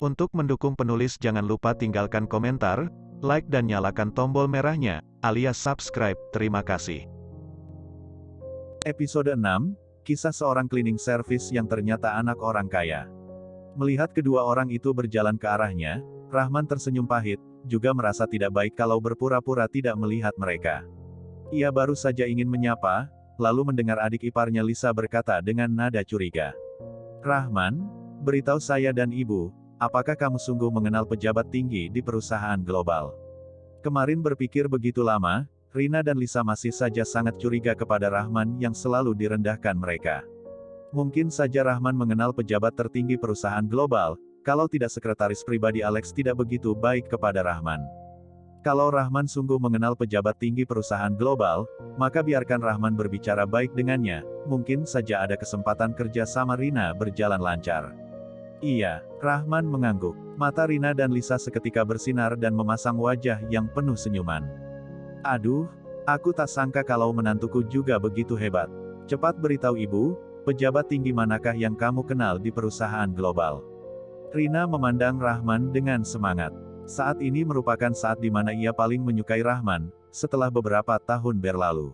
Untuk mendukung penulis jangan lupa tinggalkan komentar, like dan nyalakan tombol merahnya, alias subscribe. Terima kasih. Episode 6, Kisah seorang cleaning service yang ternyata anak orang kaya. Melihat kedua orang itu berjalan ke arahnya, Rahman tersenyum pahit, juga merasa tidak baik kalau berpura-pura tidak melihat mereka. Ia baru saja ingin menyapa, lalu mendengar adik iparnya Lisa berkata dengan nada curiga. "Rahman, beritahu saya dan ibu, apakah kamu sungguh mengenal pejabat tinggi di perusahaan global?" Kemarin berpikir begitu lama, Rina dan Lisa masih saja sangat curiga kepada Rahman yang selalu direndahkan mereka. Mungkin saja Rahman mengenal pejabat tertinggi perusahaan global, kalau tidak sekretaris pribadi Alex tidak begitu baik kepada Rahman. Kalau Rahman sungguh mengenal pejabat tinggi perusahaan global, maka biarkan Rahman berbicara baik dengannya, mungkin saja ada kesempatan kerja sama Rina berjalan lancar. Iya, Rahman mengangguk. Mata Rina dan Lisa seketika bersinar dan memasang wajah yang penuh senyuman. "Aduh, aku tak sangka kalau menantuku juga begitu hebat. Cepat beritahu ibu, pejabat tinggi manakah yang kamu kenal di perusahaan global?" Rina memandang Rahman dengan semangat. Saat ini merupakan saat di mana ia paling menyukai Rahman, setelah beberapa tahun berlalu.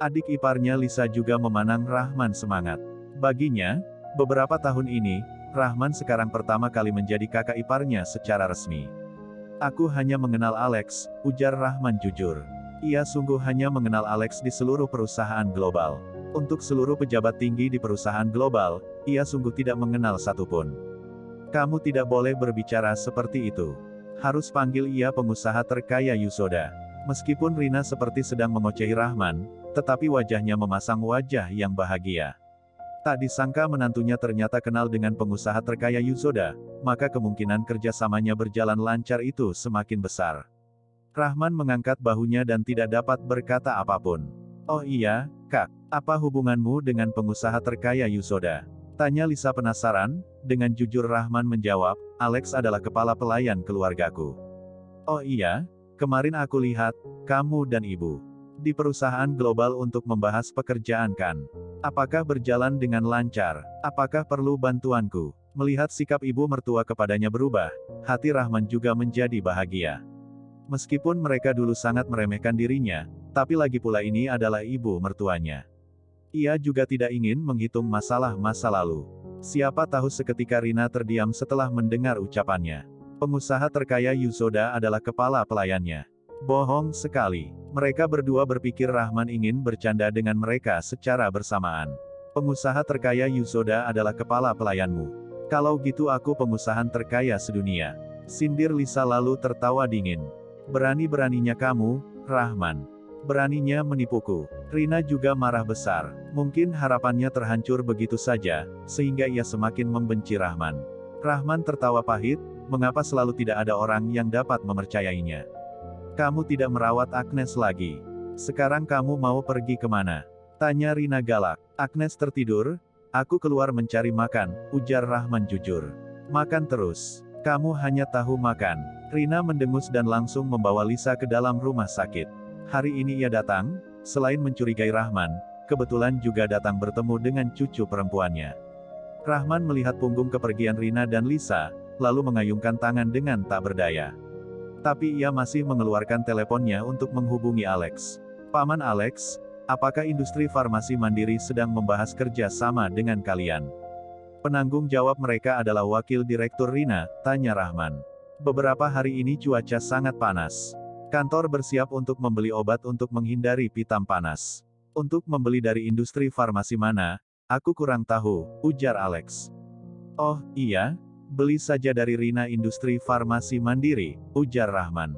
Adik iparnya Lisa juga memandang Rahman semangat. Baginya, beberapa tahun ini, Rahman sekarang pertama kali menjadi kakak iparnya secara resmi. "Aku hanya mengenal Alex," ujar Rahman jujur. Ia sungguh hanya mengenal Alex di seluruh perusahaan global. Untuk seluruh pejabat tinggi di perusahaan global, ia sungguh tidak mengenal satupun. "Kamu tidak boleh berbicara seperti itu. Harus panggil ia pengusaha terkaya Yusoda." Meskipun Rina seperti sedang mengocehi Rahman, tetapi wajahnya memasang wajah yang bahagia. Tak disangka menantunya ternyata kenal dengan pengusaha terkaya Yusoda, maka kemungkinan kerjasamanya berjalan lancar itu semakin besar. Rahman mengangkat bahunya dan tidak dapat berkata apapun. "Oh iya, Kak, apa hubunganmu dengan pengusaha terkaya Yusoda?" tanya Lisa penasaran. Dengan jujur Rahman menjawab, "Alex adalah kepala pelayan keluargaku." "Oh iya, kemarin aku lihat, kamu dan ibu di perusahaan global untuk membahas pekerjaan kan? Apakah berjalan dengan lancar? Apakah perlu bantuanku?" Melihat sikap ibu mertua kepadanya berubah, hati Rahman juga menjadi bahagia. Meskipun mereka dulu sangat meremehkan dirinya, tapi lagi pula ini adalah ibu mertuanya. Ia juga tidak ingin menghitung masalah masa lalu. Siapa tahu seketika Rina terdiam setelah mendengar ucapannya. Pengusaha terkaya Yusoda adalah kepala pelayannya. Bohong sekali. Mereka berdua berpikir Rahman ingin bercanda dengan mereka secara bersamaan. "Pengusaha terkaya Yusoda adalah kepala pelayanmu. Kalau gitu aku pengusaha terkaya sedunia," sindir Lisa lalu tertawa dingin. "Berani-beraninya kamu, Rahman. Beraninya menipuku." Rina juga marah besar. Mungkin harapannya terhancur begitu saja, sehingga ia semakin membenci Rahman. Rahman tertawa pahit, mengapa selalu tidak ada orang yang dapat mempercayainya. "Kamu tidak merawat Agnes lagi. Sekarang kamu mau pergi kemana?" tanya Rina galak. "Agnes tertidur, aku keluar mencari makan," ujar Rahman jujur. "Makan terus. Kamu hanya tahu makan." Rina mendengus dan langsung membawa Lisa ke dalam rumah sakit. Hari ini ia datang, selain mencurigai Rahman, kebetulan juga datang bertemu dengan cucu perempuannya. Rahman melihat punggung kepergian Rina dan Lisa, lalu mengayungkan tangan dengan tak berdaya. Tapi ia masih mengeluarkan teleponnya untuk menghubungi Alex. "Paman Alex, apakah industri farmasi mandiri sedang membahas kerja sama dengan kalian?" Penanggung jawab mereka adalah wakil direktur Rina, tanya Rahman. "Beberapa hari ini cuaca sangat panas. Kantor bersiap untuk membeli obat untuk menghindari pitam panas." "Untuk membeli dari industri farmasi mana? Aku kurang tahu," ujar Alex. "Oh, iya, beli saja dari Rina Industri Farmasi Mandiri," ujar Rahman.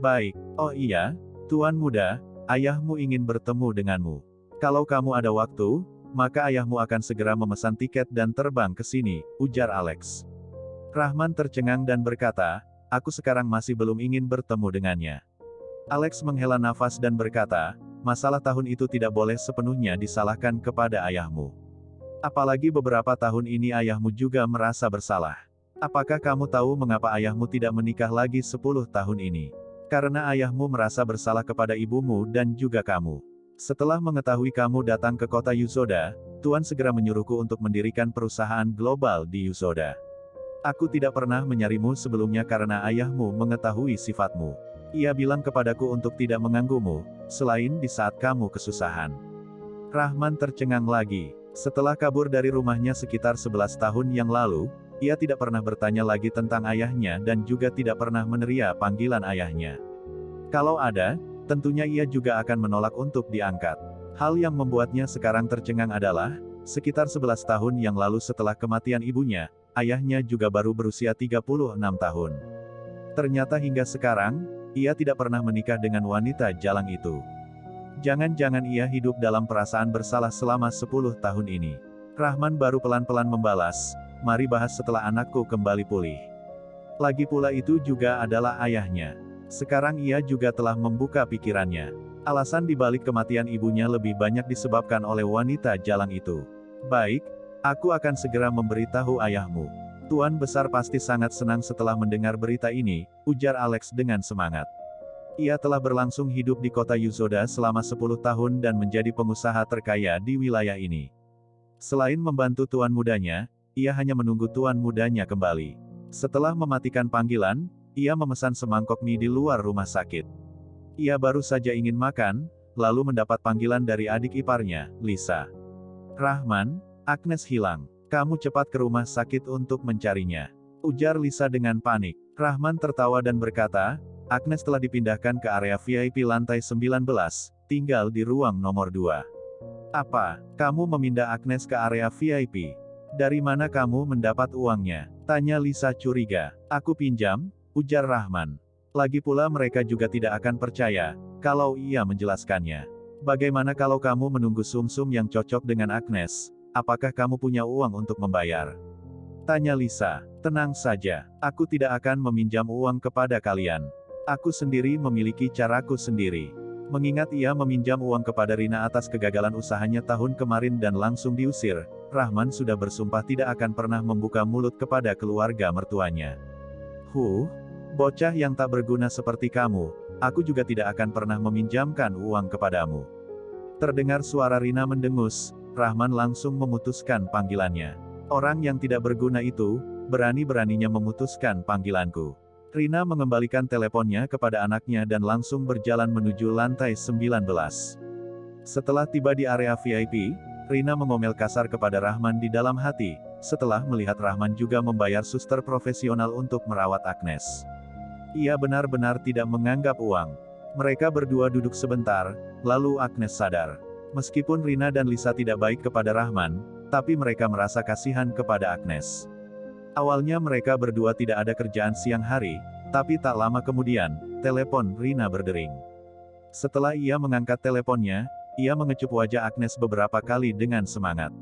"Baik, oh iya, Tuan Muda, ayahmu ingin bertemu denganmu. Kalau kamu ada waktu, maka ayahmu akan segera memesan tiket dan terbang ke sini," ujar Alex. Rahman tercengang dan berkata, "Aku sekarang masih belum ingin bertemu dengannya." Alex menghela nafas dan berkata, "Masalah tahun itu tidak boleh sepenuhnya disalahkan kepada ayahmu. Apalagi beberapa tahun ini ayahmu juga merasa bersalah. Apakah kamu tahu mengapa ayahmu tidak menikah lagi 10 tahun ini? Karena ayahmu merasa bersalah kepada ibumu dan juga kamu. Setelah mengetahui kamu datang ke kota Yusoda, Tuan segera menyuruhku untuk mendirikan perusahaan global di Yusoda. Aku tidak pernah menyarimu sebelumnya karena ayahmu mengetahui sifatmu. Ia bilang kepadaku untuk tidak mengganggumu, selain di saat kamu kesusahan. Rahman tercengang lagi. Setelah kabur dari rumahnya sekitar 11 tahun yang lalu, ia tidak pernah bertanya lagi tentang ayahnya dan juga tidak pernah meneria panggilan ayahnya. Kalau ada, tentunya ia juga akan menolak untuk diangkat. Hal yang membuatnya sekarang tercengang adalah, sekitar 11 tahun yang lalu setelah kematian ibunya, ayahnya juga baru berusia 36 tahun. Ternyata hingga sekarang, ia tidak pernah menikah dengan wanita jalang itu. Jangan-jangan ia hidup dalam perasaan bersalah selama 10 tahun ini. Rahman baru pelan-pelan membalas, mari bahas setelah anakku kembali pulih. Lagi pula itu juga adalah ayahnya. Sekarang ia juga telah membuka pikirannya. Alasan dibalik kematian ibunya lebih banyak disebabkan oleh wanita jalang itu. Baik, aku akan segera memberitahu ayahmu. Tuan Besar pasti sangat senang setelah mendengar berita ini, ujar Alex dengan semangat. Ia telah berlangsung hidup di kota Yusoda selama 10 tahun dan menjadi pengusaha terkaya di wilayah ini. Selain membantu tuan mudanya, ia hanya menunggu tuan mudanya kembali. Setelah mematikan panggilan, ia memesan semangkok mie di luar rumah sakit. Ia baru saja ingin makan, lalu mendapat panggilan dari adik iparnya, Lisa. Rahman, Agnes hilang. Kamu cepat ke rumah sakit untuk mencarinya. Ujar Lisa dengan panik. Rahman tertawa dan berkata, Agnes telah dipindahkan ke area VIP lantai 19, tinggal di ruang nomor 2. Apa? Kamu memindah Agnes ke area VIP? Dari mana kamu mendapat uangnya? Tanya Lisa curiga. Aku pinjam, ujar Rahman. Lagi pula mereka juga tidak akan percaya, kalau ia menjelaskannya. Bagaimana kalau kamu menunggu sumsum yang cocok dengan Agnes? Apakah kamu punya uang untuk membayar? Tanya Lisa. Tenang saja, aku tidak akan meminjam uang kepada kalian. Aku sendiri memiliki caraku sendiri. Mengingat ia meminjam uang kepada Rina atas kegagalan usahanya tahun kemarin dan langsung diusir, Rahman sudah bersumpah tidak akan pernah membuka mulut kepada keluarga mertuanya. Bocah yang tak berguna seperti kamu, aku juga tidak akan pernah meminjamkan uang kepadamu. Terdengar suara Rina mendengus, Rahman langsung memutuskan panggilannya. Orang yang tidak berguna itu, berani-beraninya memutuskan panggilanku. Rina mengembalikan teleponnya kepada anaknya dan langsung berjalan menuju lantai 19. Setelah tiba di area VIP, Rina mengomel kasar kepada Rahman di dalam hati, setelah melihat Rahman juga membayar suster profesional untuk merawat Agnes. Ia benar-benar tidak menganggap uang. Mereka berdua duduk sebentar, lalu Agnes sadar. Meskipun Rina dan Lisa tidak baik kepada Rahman, tapi mereka merasa kasihan kepada Agnes. Awalnya mereka berdua tidak ada kerjaan siang hari, tapi tak lama kemudian, telepon Rina berdering. Setelah ia mengangkat teleponnya, ia mengecup wajah Agnes beberapa kali dengan semangat.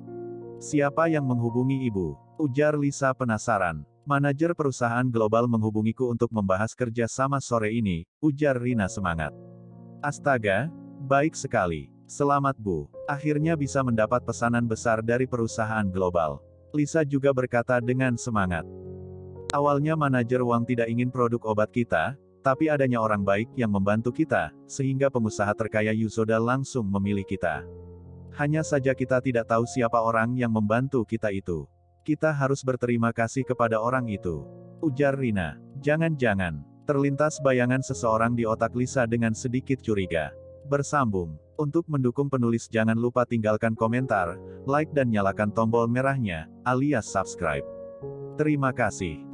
Siapa yang menghubungi ibu? Ujar Lisa penasaran. Manajer perusahaan global menghubungiku untuk membahas kerja sama sore ini, ujar Rina semangat. Astaga, baik sekali. Selamat Bu. Akhirnya bisa mendapat pesanan besar dari perusahaan global. Lisa juga berkata dengan semangat. Awalnya manajer uang tidak ingin produk obat kita, tapi adanya orang baik yang membantu kita, sehingga pengusaha terkaya Yusoda langsung memilih kita. Hanya saja kita tidak tahu siapa orang yang membantu kita itu. Kita harus berterima kasih kepada orang itu. Ujar Rina. Jangan-jangan. Terlintas bayangan seseorang di otak Lisa dengan sedikit curiga. Bersambung. Untuk mendukung penulis jangan lupa tinggalkan komentar, like dan nyalakan tombol merahnya, alias subscribe. Terima kasih.